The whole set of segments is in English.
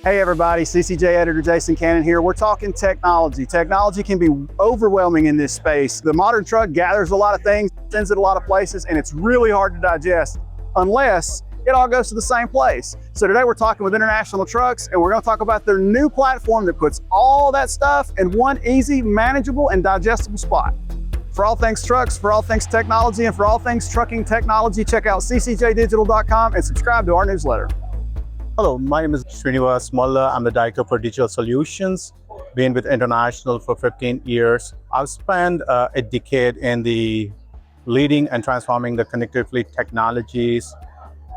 Hey everybody, CCJ editor Jason Cannon here. We're talking technology. Technology can be overwhelming in this space. The modern truck gathers a lot of things, sends it a lot of places, and it's really hard to digest unless it all goes to the same place. So today we're talking with International Trucks, and we're going to talk about their new platform that puts all that stuff in one easy, manageable, and digestible spot. For all things trucks, for all things technology, and for all things trucking technology, check out ccjdigital.com and subscribe to our newsletter. Hello, my name is Srinivas Mallela. I'm the Director for Digital Solutions. Been with International for 15 years. I've spent a decade in the leading and transforming the connected fleet technologies,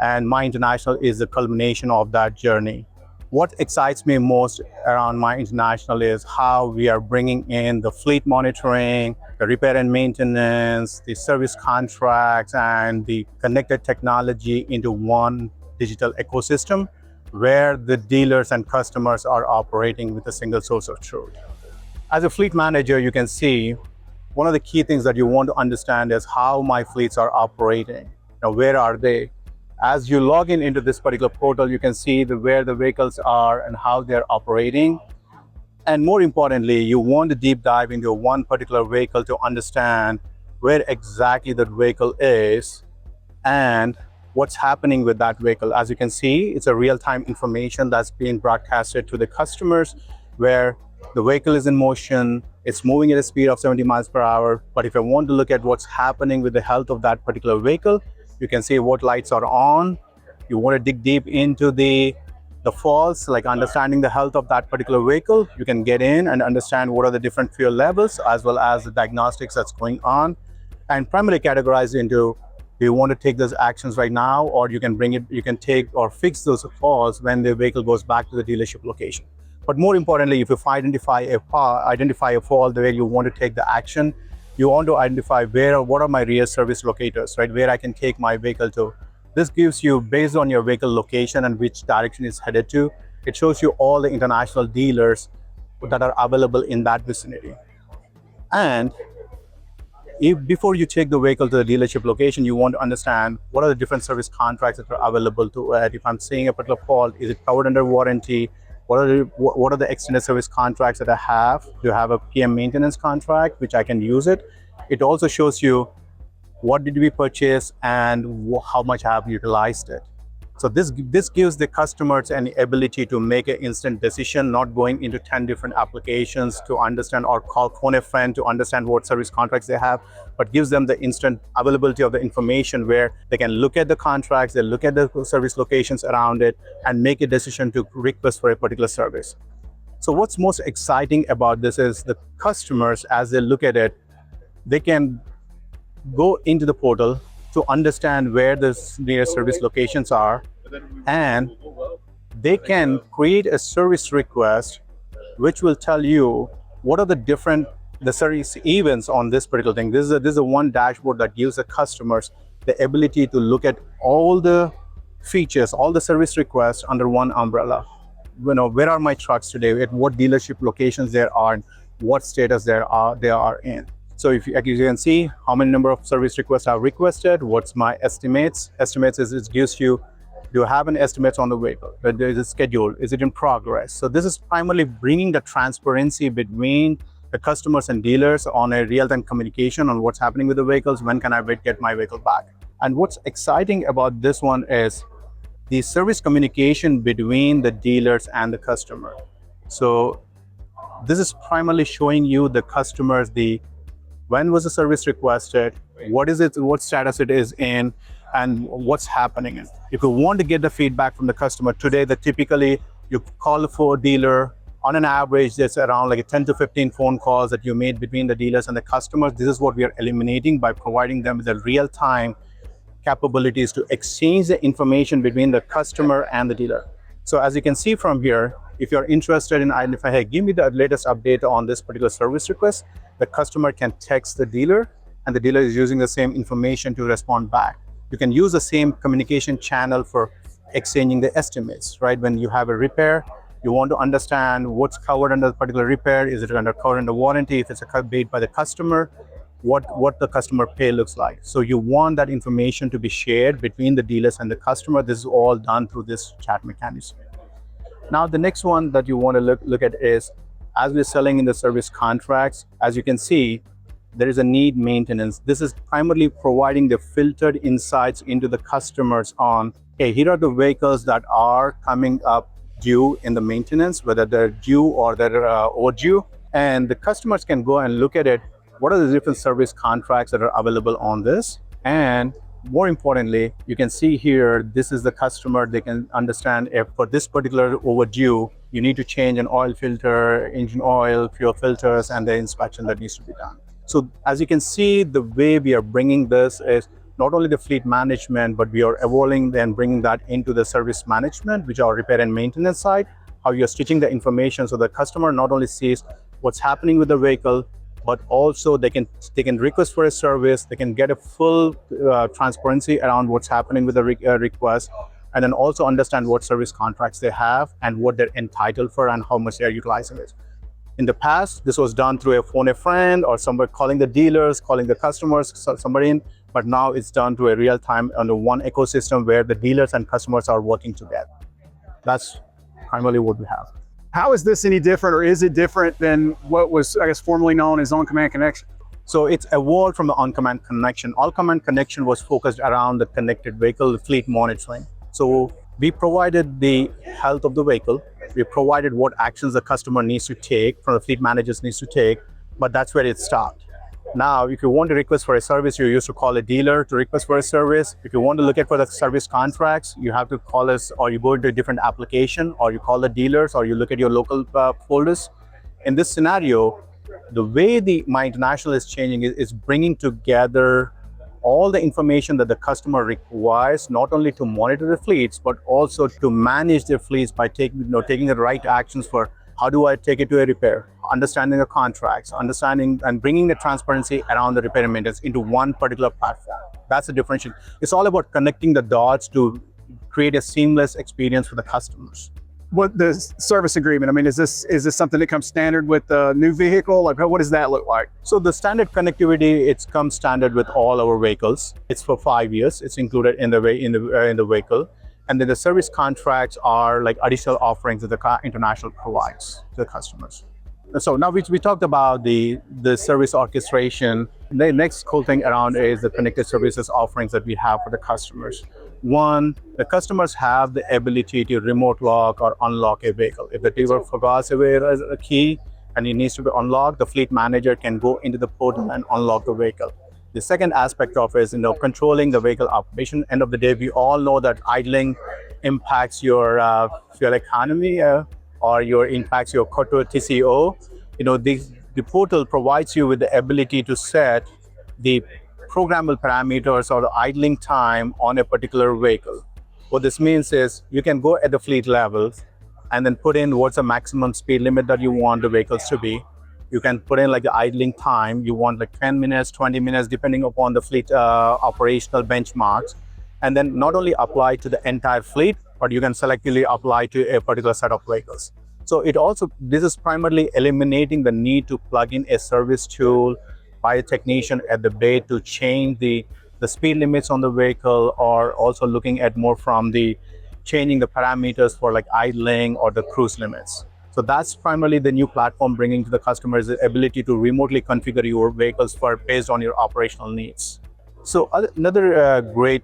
and my International is the culmination of that journey. What excites me most around my International is how we are bringing in the fleet monitoring, the repair and maintenance, the service contracts, and the connected technology into one digital ecosystem, where the dealers and customers are operating with a single source of truth. As a fleet manager, you can see one of the key things that you want to understand is how my fleets are operating. Now, where are they? As you log in into this particular portal, you can see where the vehicles are and how they're operating. And more importantly, you want to deep dive into one particular vehicle to understand where exactly that vehicle is and what's happening with that vehicle. As you can see, it's a real-time information that's being broadcasted to the customers where the vehicle is in motion, it's moving at a speed of 70 miles per hour. But if I want to look at what's happening with the health of that particular vehicle, you can see what lights are on. You want to dig deep into the faults, like understanding the health of that particular vehicle. You can get in and understand what are the different fuel levels as well as the diagnostics that's going on, and primarily categorize into, do you want to take those actions right now, or you can take or fix those faults when the vehicle goes back to the dealership location. But more importantly, if you identify a fault where you want to take the action, you want to identify what are my rear service locators, right? Where I can take my vehicle to. This gives you, based on your vehicle location and which direction it's headed to, it shows you all the international dealers that are available in that vicinity. And before you take the vehicle to the dealership location, you want to understand what are the different service contracts that are available to it. If I'm seeing a particular fault, is it covered under warranty? What are the extended service contracts that I have? Do you have a PM maintenance contract, which I can use it? It also shows you what did we purchase and how much I have utilized it. So this gives the customers an ability to make an instant decision, not going into 10 different applications to understand, or phone a friend to understand what service contracts they have, but gives them the instant availability of the information where they can look at the contracts, they look at the service locations around it, and make a decision to request for a particular service. So what's most exciting about this is the customers, as they look at it, they can go into the portal to understand where the nearest service locations are, and they can create a service request which will tell you what are the service events on this particular thing. This is a one dashboard that gives the customers the ability to look at all the features, all the service requests under one umbrella. Where are my trucks today, at what dealership locations they are, and what status they are in. So if you can see how many number of service requests I've requested, what's my estimates. Estimates is it gives you, do you have an estimate on the vehicle? Is it scheduled? Is it in progress? So this is primarily bringing the transparency between the customers and dealers on a real-time communication on what's happening with the vehicles. When can I get my vehicle back? And what's exciting about this one is the service communication between the dealers and the customer. So this is primarily showing you the customers when was the service requested, what is it, what status it is in, and what's happening. If you want to get the feedback from the customer today, that typically you call for a dealer, on an average, there's around like 10 to 15 phone calls that you made between the dealers and the customers. This is what we are eliminating by providing them with the real-time capabilities to exchange the information between the customer and the dealer. So as you can see from here, if you're interested in identifying, hey, give me the latest update on this particular service request, the customer can text the dealer, and the dealer is using the same information to respond back. You can use the same communication channel for exchanging the estimates, right? When you have a repair, you want to understand what's covered under the particular repair. Is it covered under warranty? If it's paid by the customer, what the customer pay looks like. So you want that information to be shared between the dealers and the customer. This is all done through this chat mechanism. Now, the next one that you want to look at is, as we're selling in the service contracts, as you can see, there is a need maintenance. This is primarily providing the filtered insights into the customers on, hey, here are the vehicles that are coming up due in the maintenance, whether they're due or they're overdue. And the customers can go and look at it. What are the different service contracts that are available on this? And more importantly, you can see here, this is the customer. They can understand if for this particular overdue, you need to change an oil filter, engine oil, fuel filters, and the inspection that needs to be done. So as you can see, the way we are bringing this is not only the fleet management, but we are evolving and bringing that into the service management, which are repair and maintenance side, how you're stitching the information so the customer not only sees what's happening with the vehicle, but also they can request for a service, they can get a full transparency around what's happening with the request, and then also understand what service contracts they have and what they're entitled for and how much they're utilizing it. In the past, this was done through a phone a friend or somebody calling the dealers, calling the customers, somebody in, but now it's done through a real time under one ecosystem where the dealers and customers are working together. That's primarily what we have. How is this any different, or is it different than what was, I guess, formerly known as OnCommand Connection? So it's evolved from the OnCommand Connection. OnCommand Connection was focused around the connected vehicle fleet monitoring. So we provided the health of the vehicle. We provided what actions the customer needs to take, from the fleet managers needs to take, but that's where it stopped. Now, if you want to request for a service, you used to call a dealer to request for a service. If you want to look at for the service contracts, you have to call us, or you go into a different application, or you call the dealers, or you look at your local folders. In this scenario, the way my international is changing is bringing together all the information that the customer requires, not only to monitor the fleets, but also to manage their fleets by taking the right actions for how do I take it to a repair, understanding the contracts, understanding and bringing the transparency around the repair and maintenance into one particular platform. That's the differentiation. It's all about connecting the dots to create a seamless experience for the customers. What the service agreement? I mean, is this something that comes standard with the new vehicle? Like, what does that look like? So the standard connectivity, it's comes standard with all our vehicles. It's for 5 years. It's included in the vehicle, and then the service contracts are like additional offerings that the international provides to the customers. So now we talked about the service orchestration. The next cool thing around is the connected services offerings that we have for the customers. One, the customers have the ability to remote lock or unlock a vehicle. If the dealer forgot a key and it needs to be unlocked, the fleet manager can go into the portal and unlock the vehicle. The second aspect of it is controlling the vehicle operation. End of the day, we all know that idling impacts your fuel economy or impacts your TCO. The portal provides you with the ability to set the programmable parameters or the idling time on a particular vehicle. What this means is you can go at the fleet level and then put in what's the maximum speed limit that you want the vehicles to be. You can put in like the idling time. You want like 10 minutes, 20 minutes, depending upon the fleet operational benchmarks. And then not only apply to the entire fleet, but you can selectively apply to a particular set of vehicles. So this is primarily eliminating the need to plug in a service tool by a technician at the bay to change the speed limits on the vehicle, or also looking at more from the changing the parameters for like idling or the cruise limits. So that's primarily the new platform bringing to the customers the ability to remotely configure your vehicles based on your operational needs. So another great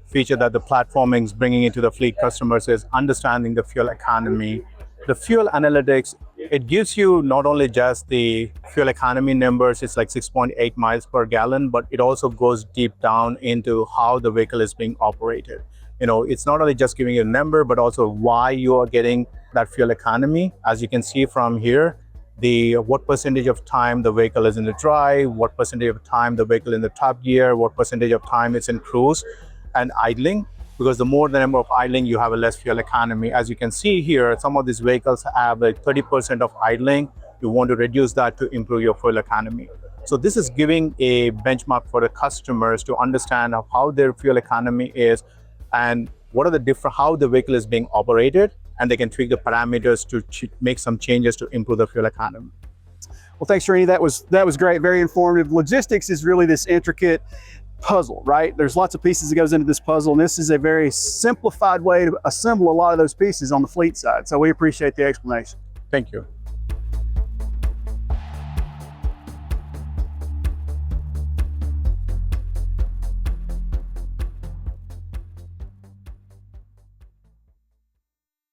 feature that the platforming is bringing into the fleet customers is understanding the fuel economy. The fuel analytics, it gives you not only just the fuel economy numbers, it's like 6.8 miles per gallon, but it also goes deep down into how the vehicle is being operated. It's not only just giving you a number, but also why you are getting that fuel economy. As you can see from here, what percentage of time the vehicle is in the drive, what percentage of time the vehicle in the top gear, what percentage of time it's in cruise and idling. Because the more the number of idling, you have a less fuel economy. As you can see here, some of these vehicles have like 30% of idling. You want to reduce that to improve your fuel economy. So this is giving a benchmark for the customers to understand how their fuel economy is and what are how the vehicle is being operated, and they can tweak the parameters to make some changes to improve the fuel economy. Well, thanks, Srini. That was great, very informative. Logistics is really this intricate puzzle, right? There's lots of pieces that goes into this puzzle, and this is a very simplified way to assemble a lot of those pieces on the fleet side. So we appreciate the explanation. Thank you.